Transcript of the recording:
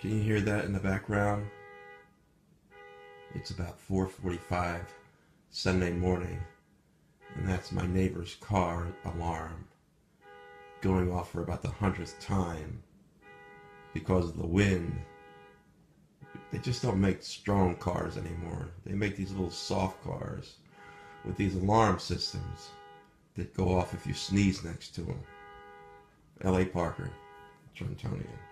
Can you hear that in the background? It's about 4:45 Sunday morning, and that's my neighbor's car alarm going off for about the 100th time because of the wind. They just don't make strong cars anymore. They make these little soft cars with these alarm systems that go off if you sneeze next to them. L.A. Parker, Trentonian.